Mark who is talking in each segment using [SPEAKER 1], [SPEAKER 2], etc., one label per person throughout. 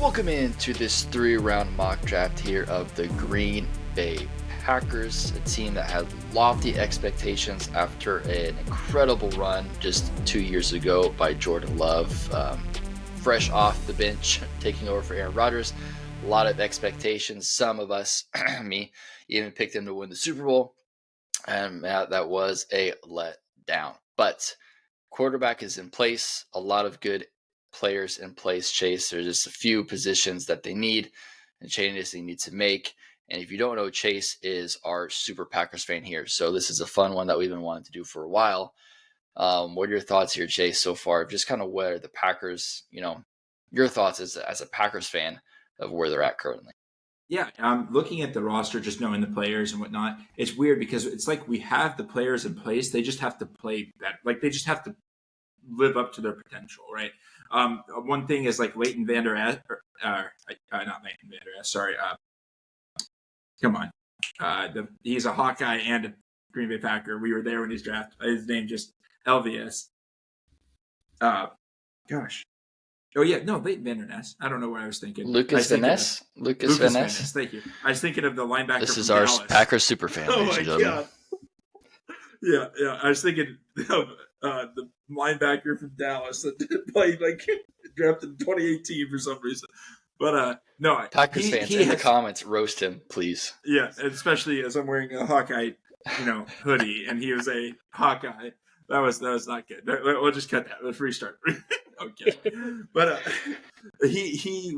[SPEAKER 1] Welcome into this 3-round mock draft here of the Green Bay Packers, a team that had lofty expectations after an incredible run just 2 years ago by Jordon Love, fresh off the bench, taking over for Aaron Rodgers. A lot of expectations. Some of us, me, even picked him to win the Super Bowl, and that was a letdown. But quarterback is in place, a lot of good players in place, Chase. There's just a few positions that they need and changes they need to make. And if you don't know, Chase is our super Packers fan here. So this is a fun one that we've been wanting to do for a while. What are your thoughts here, Chase, so far? Just kind of where the Packers, your thoughts as a Packers fan of where they're at currently.
[SPEAKER 2] Yeah, looking at the roster, just knowing the players and whatnot, it's weird because it's like we have the players in place. They just have to play better. Like they just have to live up to their potential, right? One thing is like Leighton Vander Esch, not Leighton Vander Esch, sorry. Come on. He's a Hawkeye and a Green Bay Packer. We were there when he's drafted. His name just LVS. Gosh. Oh, yeah. No, Leighton Vander Esch. I don't know what I was thinking.
[SPEAKER 1] Lucas Van Ness?
[SPEAKER 2] Lucas Van Ness. Thank you. I was thinking of the linebacker
[SPEAKER 1] This is
[SPEAKER 2] from
[SPEAKER 1] our
[SPEAKER 2] Dallas.
[SPEAKER 1] Packers super fan.
[SPEAKER 2] Oh, my God. Yeah. I was thinking of the linebacker from Dallas that played drafted in 2018 for some reason. But no,
[SPEAKER 1] Packers fans in the comments roast him, please.
[SPEAKER 2] Yeah, especially as I'm wearing a Hawkeye, hoodie, and he was a Hawkeye. That was not good. We'll just cut that. Let's restart. Okay, but he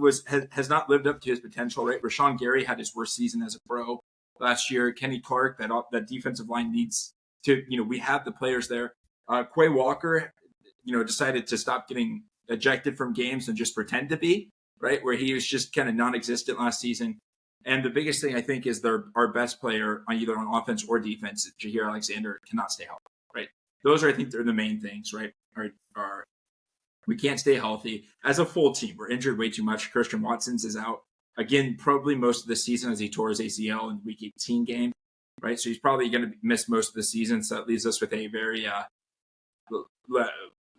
[SPEAKER 2] has not lived up to his potential. Right, Rashawn Gary had his worst season as a pro last year. Kenny Clark, that defensive line needs to. We have the players there. Quay Walker, decided to stop getting ejected from games and just pretend to be, right, where he was just kind of non-existent last season. And the biggest thing I think is our best player on either on offense or defense, Jair Alexander, cannot stay healthy, right? Those I think, they're the main things, right? Are we can't stay healthy as a full team. We're injured way too much. Christian Watson's is out again, probably most of the season as he tore his ACL in the Week 18 game, right? So he's probably going to miss most of the season. So that leaves us with a very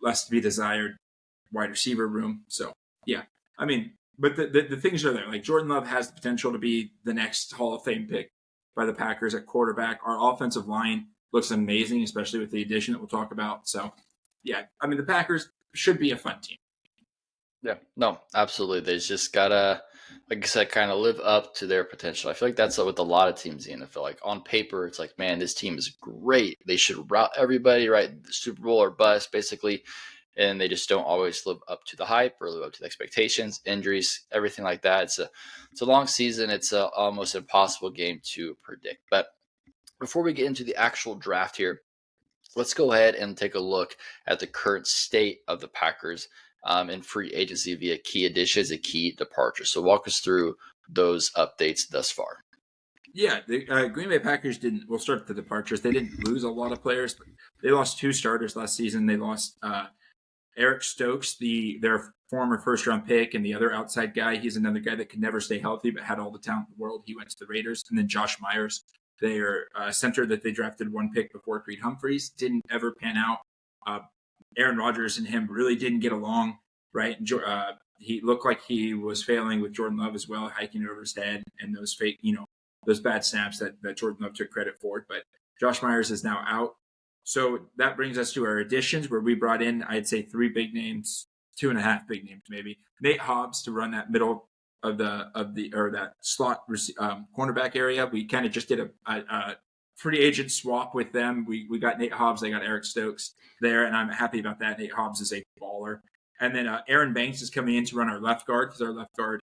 [SPEAKER 2] less to be desired wide receiver room. So yeah, I mean, but the things are there. Like Jordon Love has the potential to be the next Hall of Fame pick by the Packers at quarterback. Our offensive line looks amazing, especially with the addition that we'll talk about. So yeah, I mean, the Packers should be a fun team.
[SPEAKER 1] Yeah, no, absolutely. They just gotta, like I said, kind of live up to their potential. I feel like that's with a lot of teams in the NFL. Like on paper, it's like, man, this team is great. They should route everybody, right? The Super Bowl or bust, basically. And they just don't always live up to the hype or live up to the expectations, injuries, everything like that. It's a long season. It's a almost impossible game to predict. But before we get into the actual draft here, let's go ahead and take a look at the current state of the Packers in free agency via key additions and key departures. So walk us through those updates thus far.
[SPEAKER 2] Yeah, the Green Bay Packers we'll start with the departures. They didn't lose a lot of players, but they lost 2 starters last season. They lost Eric Stokes, their former first-round pick, and the other outside guy. He's another guy that could never stay healthy but had all the talent in the world. He went to the Raiders. And then Josh Myers, their center that they drafted 1 pick before Creed Humphreys, didn't ever pan out. Aaron Rodgers and him really didn't get along, right? He looked like he was failing with Jordon Love as well, hiking over his head and those fake, those bad snaps that Jordon Love took credit for. But Josh Myers is now out. So that brings us to our additions, where we brought in, I'd say, 3 big names, 2.5 big names maybe. Nate Hobbs to run that middle of that slot cornerback area. We kind of just did a free agent swap with them. We got Nate Hobbs, they got Eric Stokes there, and I'm happy about that. Nate Hobbs is a baller. And then Aaron Banks is coming in to run our left guard, because our left guard,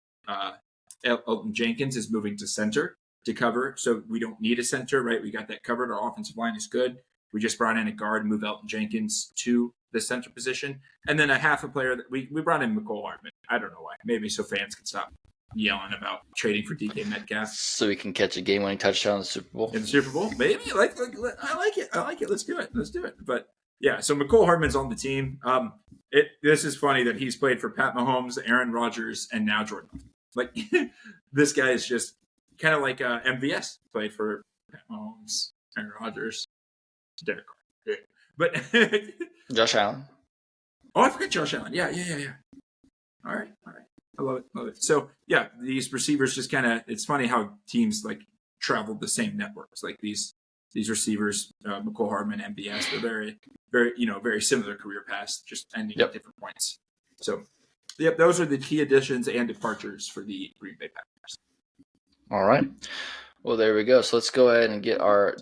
[SPEAKER 2] Elton Jenkins, is moving to center to cover. So we don't need a center, right? We got that covered. Our offensive line is good. We just brought in a guard and moved Elton Jenkins to the center position. And then a half a player that we brought in McCole Hardman. I don't know why. Maybe so fans can stop yelling about trading for DK Metcalf.
[SPEAKER 1] So we can catch a game-winning touchdown in the Super Bowl.
[SPEAKER 2] In the Super Bowl? Maybe. I like it. Let's do it. But yeah, so McCole Hardman's on the team. This is funny that he's played for Pat Mahomes, Aaron Rodgers, and now Jordan. Like, this guy is just kind of like MVS, played for Pat Mahomes, Aaron Rodgers, Derek Carr. But
[SPEAKER 1] Josh Allen.
[SPEAKER 2] Oh, I forgot Josh Allen. Yeah. All right. I love it. Love it. So yeah, these receivers just kind of. It's funny how teams like traveled the same networks. Like these receivers, McCole Hardman, MBS, they're very similar career paths, just ending at
[SPEAKER 1] Yep.
[SPEAKER 2] different points. So yep, those are the key additions and departures for the Green Bay Packers.
[SPEAKER 1] All right. Well, there we go. So let's go ahead and get our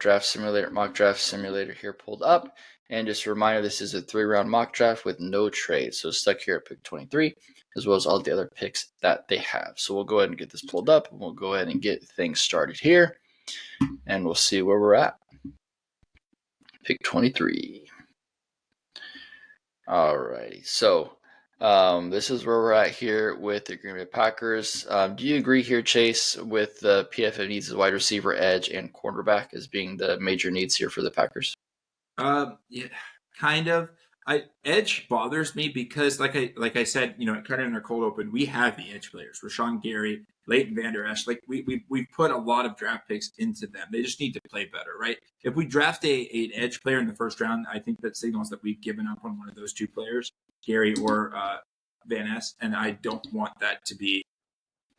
[SPEAKER 1] mock draft simulator here pulled up. And just a reminder, this is a 3-round mock draft with no trade. So stuck here at pick 23, as well as all the other picks that they have. So we'll go ahead and get this pulled up, and we'll go ahead and get things started here. And we'll see where we're at. Pick 23. All righty. So this is where we're at here with the Green Bay Packers. Do you agree here, Chase, with the PFF needs as wide receiver, edge, and cornerback as being the major needs here for the Packers?
[SPEAKER 2] Yeah, kind of. Edge bothers me because, like I said, kind of in our cold open, we have the edge players: Rashawn Gary, Leighton Vander Esch. Like we put a lot of draft picks into them. They just need to play better, right? If we draft an edge player in the first round, I think that signals that we've given up on one of those two players, Gary or Van Ness, and I don't want that to be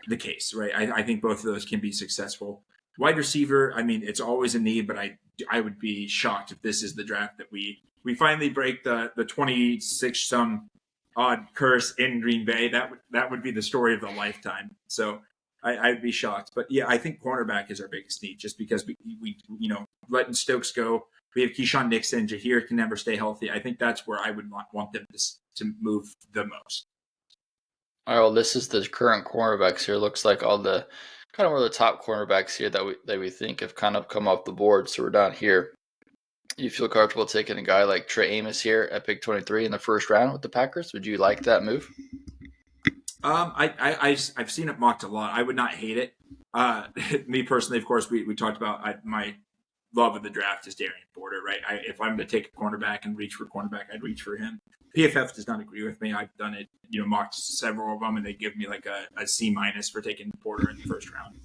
[SPEAKER 2] the case, right? I think both of those can be successful. Wide receiver, I mean, it's always a need, but I would be shocked if this is the draft that we finally break the 26 some odd curse in Green Bay. That would be the story of the lifetime. So I'd be shocked. But yeah, I think cornerback is our biggest need, just because we letting Stokes go. We have Keyshawn Nixon. Jaheir can never stay healthy. I think that's where I would want them to move the most.
[SPEAKER 1] All right, well, this is the current cornerbacks here. Looks like all the kind of where the top cornerbacks here that we think have kind of come off the board. So we're down here. You feel comfortable taking a guy like Trey Amos here at pick 23 in the first round with the Packers? Would you like that move?
[SPEAKER 2] I've seen it mocked a lot. I would not hate it. Me personally, of course, we talked about my love of the draft is Darian Porter, right? If I'm going to take a cornerback and reach for cornerback, I'd reach for him. PFF does not agree with me. I've done it, mocked several of them, and they give me like a C minus for taking Porter in the first round.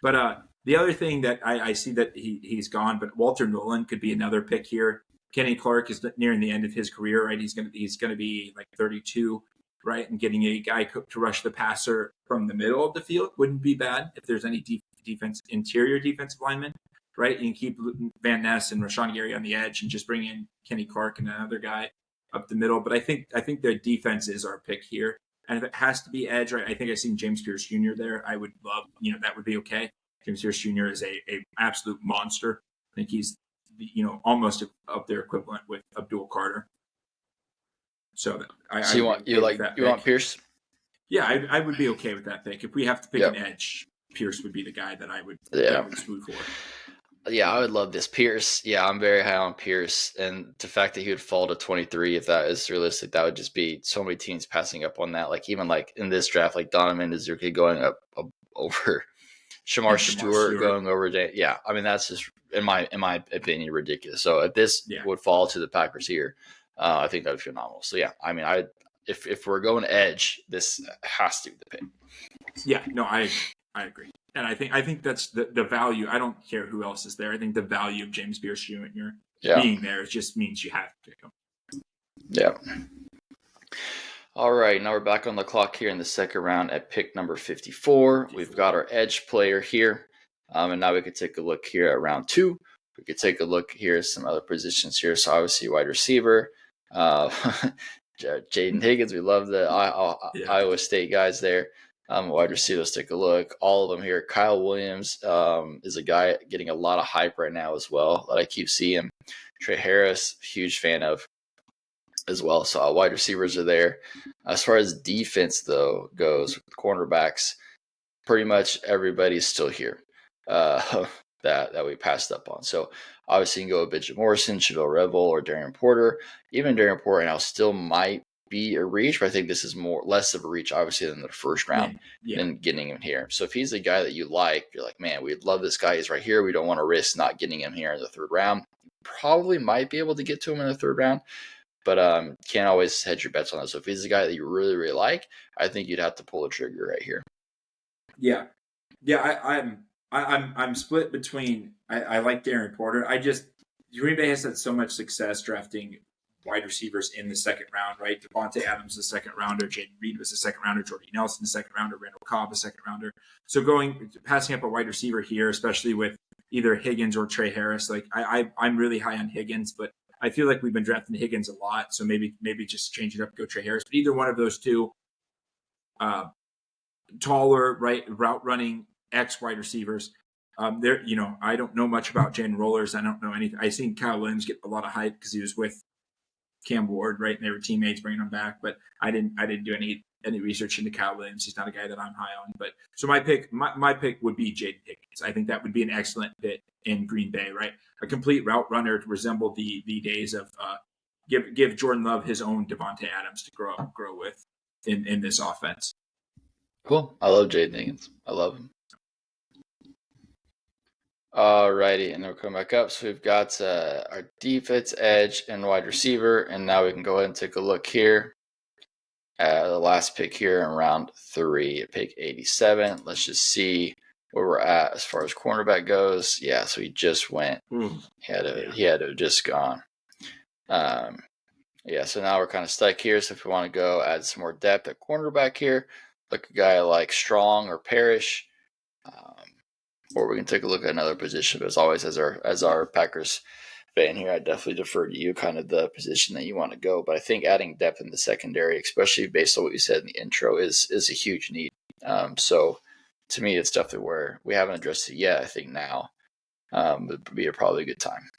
[SPEAKER 2] But the other thing that I see that he's gone, but Walter Nolan could be another pick here. Kenny Clark is nearing the end of his career, right? He's gonna be like 32, right? And getting a guy to rush the passer from the middle of the field wouldn't be bad if there's any interior defensive lineman, right? You can keep Van Ness and Rashawn Gary on the edge and just bring in Kenny Clark and another guy up the middle. But I think their defense is our pick here. And if it has to be edge, right, I think I've seen James Pierce Jr. there. I would love, that would be okay. James Pierce Jr. is a absolute monster. I think he's, almost up there equivalent with Abdul Carter. So
[SPEAKER 1] you want Pierce?
[SPEAKER 2] Yeah, I would be okay with that pick. If we have to pick an edge, Pierce would be the guy that I would smooth for.
[SPEAKER 1] Yeah, I would love this. Pierce, yeah, I'm very high on Pierce. And the fact that he would fall to 23, if that is realistic, that would just be so many teams passing up on that. Like, even like in this draft, like Donovan Izurki going up over Shamar Stewart going over. Yeah, I mean, that's just, in my opinion, ridiculous. So if this would fall to the Packers here, I think that would be phenomenal. So yeah, I mean, if we're going edge, this has to be the pick.
[SPEAKER 2] Yeah, no, I agree. And I think that's the value. I don't care who else is there. I think the value of James Pierce Jr. Being there just means you have to pick him.
[SPEAKER 1] Yeah. All right, now we're back on the clock here in the second round at pick number 54. We've got our edge player here. And now we could take a look here at round 2. We could take a look here at some other positions here. So obviously wide receiver. Jaden Higgins, we love the Iowa State guys there. Wide receiver, let's take a look. All of them here. Kyle Williams is a guy getting a lot of hype right now as well that I keep seeing. Trey Harris, huge fan of as well. So wide receivers are there. As far as defense, though, goes, cornerbacks, pretty much everybody's still here that we passed up on. So obviously you can go with Bridget Morrison, Chevelle Revel, or Darian Porter. Even Darian Porter now still might be a reach, but I think this is less of a reach, obviously, than the first round than getting him here. So if he's a guy that you like, you're like, man, we'd love this guy. He's right here. We don't want to risk not getting him here in the third round. Probably might be able to get to him in the third round, but can't always hedge your bets on that. So if he's a guy that you really, really like, I think you'd have to pull the trigger right here.
[SPEAKER 2] Yeah. I'm split between. I like Darren Porter. Green Bay has had so much success drafting wide receivers in the second round, right? Devontae Adams, the second rounder. Jaden Reed was the second rounder. Jordy Nelson, the second rounder. Randall Cobb, the second rounder. So passing up a wide receiver here, especially with either Higgins or Trey Harris. Like I'm really high on Higgins, but I feel like we've been drafting Higgins a lot. So maybe just change it up, go Trey Harris. But either one of those two, taller, right, route running X wide receivers. There, I don't know much about Jalen Rollers. I don't know anything. I seen Kyle Williams get a lot of hype because he was with Cam Ward, right, and they were teammates bringing him back. But I didn't do any research into Kyle Williams. He's not a guy that I'm high on. But so my pick would be Jaden Higgins. I think that would be an excellent fit in Green Bay, right? A complete route runner to resemble the days of give Jordon Love his own Devontae Adams to grow with in this offense.
[SPEAKER 1] Cool. I love Jaden Higgins. I love him. Alrighty, and we'll come back up. So we've got our defense, edge, and wide receiver, and now we can go ahead and take a look here at the last pick here in round 3, pick 87. Let's just see where we're at as far as cornerback goes. Yeah, so he just went. He had to have just gone. Yeah, so now we're kind of stuck here. So if we want to go add some more depth at cornerback here, look a guy like Strong or Parrish. Or we can take a look at another position. But as always, as our Packers fan here, I definitely defer to you, kind of the position that you want to go. But I think adding depth in the secondary, especially based on what you said in the intro, is a huge need. So to me, it's definitely where we haven't addressed it yet. I think now would be probably a good time.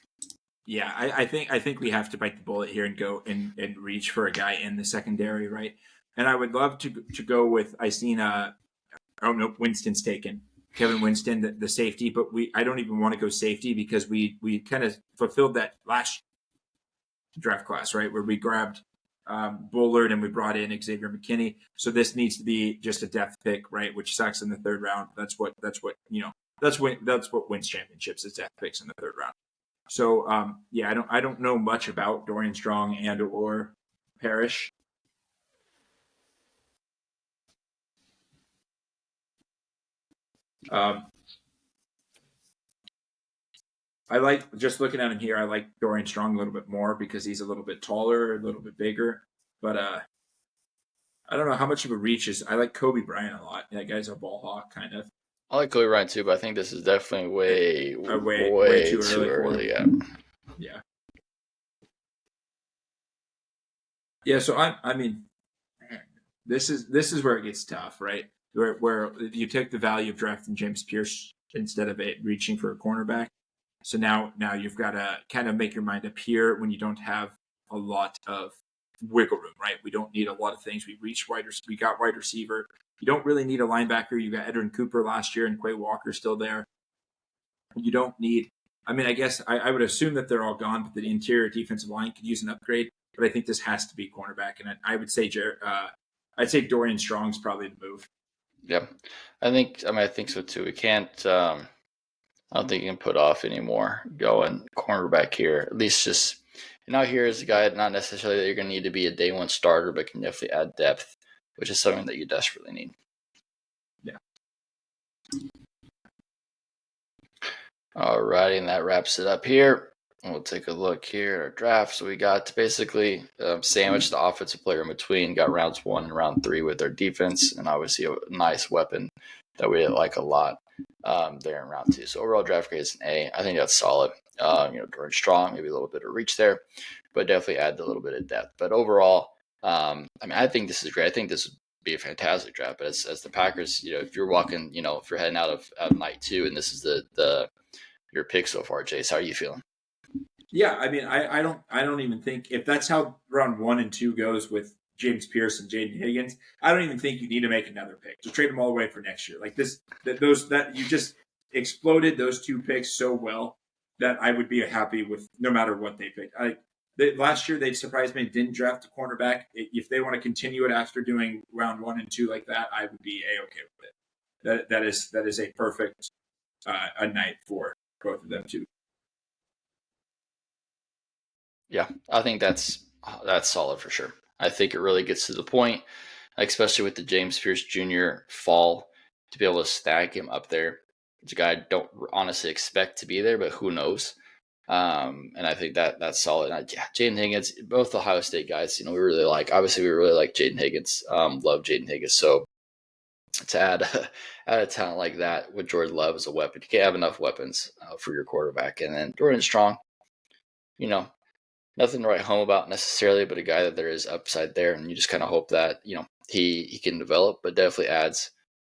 [SPEAKER 2] Yeah, I think we have to bite the bullet here and go and reach for a guy in the secondary, right? And I would love to go with Winston's taken. Kevin Winston, the safety, but I don't even want to go safety because we kind of fulfilled that last draft class, right, where we grabbed Bullard and we brought in Xavier McKinney. So this needs to be just a depth pick, right, which sucks in the third round. That's what wins championships is depth picks in the third round. So I don't know much about Dorian Strong and or Parrish. I like just looking at him here. I like Dorian Strong a little bit more because he's a little bit taller, a little bit bigger. But I don't know how much of a reach is. I like Kobe Bryant a lot. That guy's a ball hawk, kind of.
[SPEAKER 1] I like Kobe Bryant too, but I think this is definitely way too early.
[SPEAKER 2] Yeah. Yeah. So I mean, this is where it gets tough, right? Where you take the value of drafting James Pierce instead of reaching for a cornerback. So now you've got to kind of make your mind up here when you don't have a lot of wiggle room, right? We don't need a lot of things. We got wide receiver. You don't really need a linebacker. You got Edwin Cooper last year and Quay Walker still there. You don't need. I mean, I guess I would assume that they're all gone, but the interior defensive line could use an upgrade. But I think this has to be cornerback, and I would say I'd say Dorian Strong's probably the move.
[SPEAKER 1] Yep, I think so too. We can't. I don't think you can put off anymore going cornerback here. At least just here is a guy not necessarily that you're going to need to be a day one starter, but can definitely add depth, which is something that you desperately need.
[SPEAKER 2] Yeah.
[SPEAKER 1] Alrighty, and that wraps it up here. We'll take a look here at our draft. So we got basically sandwiched the offensive player in between. Got rounds 1 and round 3 with our defense, and obviously a nice weapon that we like a lot there in round 2. So overall draft grade is an A. I think that's solid. Dorian Strong, maybe a little bit of reach there, but definitely add a little bit of depth. But overall, I think this is great. I think this would be a fantastic draft. But as the Packers, if you're walking, if you're heading out of night 2 and this is your pick so far, Jace, how are you feeling?
[SPEAKER 2] Yeah, I mean, I don't even think if that's how round 1 and 2 goes with James Pierce and Jaden Higgins, I don't even think you need to make another pick. Just trade them all away for next year. Like that you just exploded those 2 picks so well that I would be happy with no matter what they picked. Last year they surprised me, didn't draft a cornerback. If they want to continue it after doing round 1 and 2 like that, I would be okay with it. That is a perfect a night for both of them too.
[SPEAKER 1] Yeah, I think that's solid for sure. I think it really gets to the point, especially with the James Pierce Jr. fall, to be able to stack him up there. It's a guy I don't honestly expect to be there, but who knows? And I think that's solid. Yeah, Jaden Higgins, both the Ohio State guys, we really like. Obviously, we really like Jaden Higgins. Love Jaden Higgins. So to add add a talent like that with Jordan Love as a weapon, you can't have enough weapons for your quarterback. And then Jordan Strong, nothing to write home about necessarily, but a guy that there is upside there, and you just kind of hope that he can develop, but definitely adds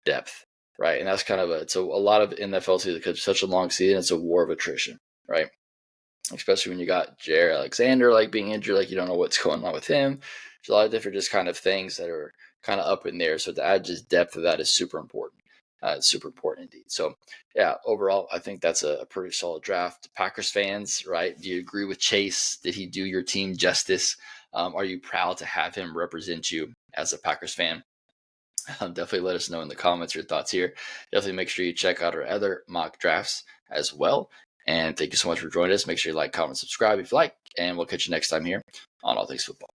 [SPEAKER 1] depth, right? And that's kind of a lot of NFL season because it's such a long season. It's a war of attrition, right? Especially when you got Jair Alexander being injured, you don't know what's going on with him. There's a lot of different just kind of things that are kind of up in there. So to add just depth of that is super important. It's super important indeed. So yeah, overall, I think that's a pretty solid draft. Packers fans, right? Do you agree with Chase? Did he do your team justice? Are you proud to have him represent you as a Packers fan? Definitely let us know in the comments your thoughts here. Definitely make sure you check out our other mock drafts as well. And thank you so much for joining us. Make sure you like, comment, subscribe if you like, and we'll catch you next time here on All Things Football.